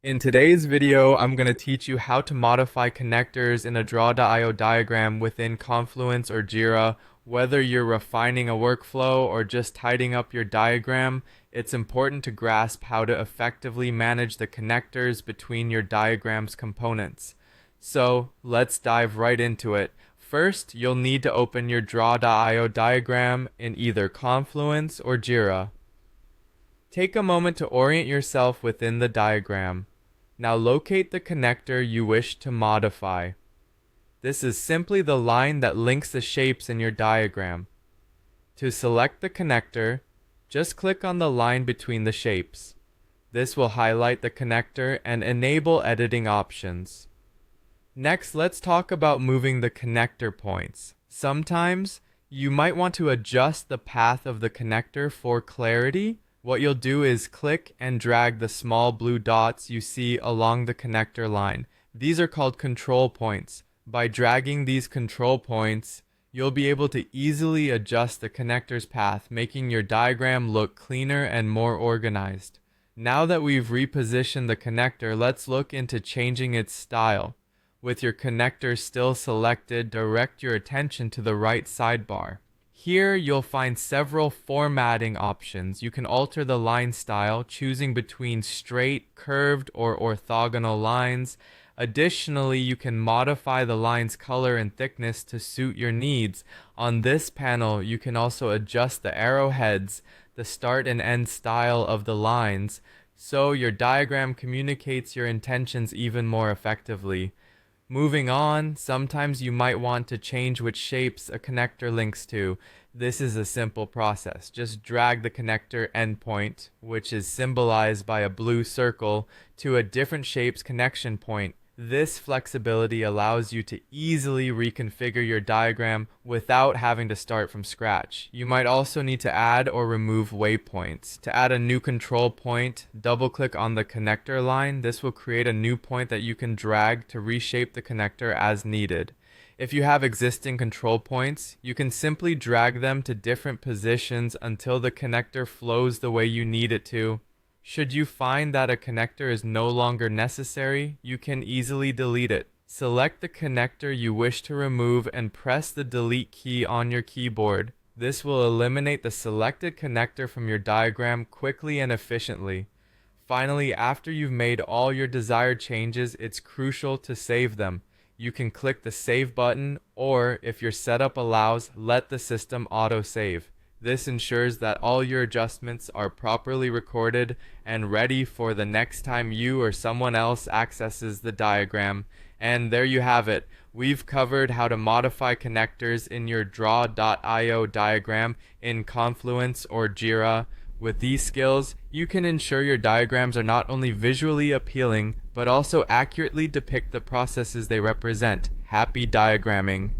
In today's video, I'm going to teach you how to modify connectors in a draw.io diagram within Confluence or Jira. Whether you're refining a workflow or just tidying up your diagram, it's important to grasp how to effectively manage the connectors between your diagram's components. So let's dive right into it. First, you'll need to open your draw.io diagram in either Confluence or Jira. Take a moment to orient yourself within the diagram. Now locate the connector you wish to modify. This is simply the line that links the shapes in your diagram. To select the connector, just click on the line between the shapes. This will highlight the connector and enable editing options. Next, let's talk about moving the connector points. Sometimes you might want to adjust the path of the connector for clarity. What you'll do is click and drag the small blue dots you see along the connector line. These are called control points. By dragging these control points, you'll be able to easily adjust the connector's path, making your diagram look cleaner and more organized. Now that we've repositioned the connector, let's look into changing its style. With your connector still selected, direct your attention to the right sidebar. Here you'll find several formatting options. You can alter the line style, choosing between straight, curved, or orthogonal lines. Additionally, you can modify the line's color and thickness to suit your needs. On this panel, you can also adjust the arrowheads, the start and end style of the lines, so your diagram communicates your intentions even more effectively. Moving on, sometimes you might want to change which shapes a connector links to. This is a simple process. Just drag the connector endpoint, which is symbolized by a blue circle, to a different shape's connection point. This flexibility allows you to easily reconfigure your diagram without having to start from scratch. You might also need to add or remove waypoints. To add a new control point, double-click on the connector line. This will create a new point that you can drag to reshape the connector as needed. If you have existing control points, you can simply drag them to different positions until the connector flows the way you need it to. Should you find that a connector is no longer necessary, you can easily delete it. Select the connector you wish to remove and press the delete key on your keyboard. This will eliminate the selected connector from your diagram quickly and efficiently. Finally, after you've made all your desired changes, it's crucial to save them. You can click the save button, or if your setup allows, let the system auto-save. This ensures that all your adjustments are properly recorded and ready for the next time you or someone else accesses the diagram. And there you have it. We've covered how to modify connectors in your draw.io diagram in Confluence or Jira. With these skills, you can ensure your diagrams are not only visually appealing, but also accurately depict the processes they represent. Happy diagramming!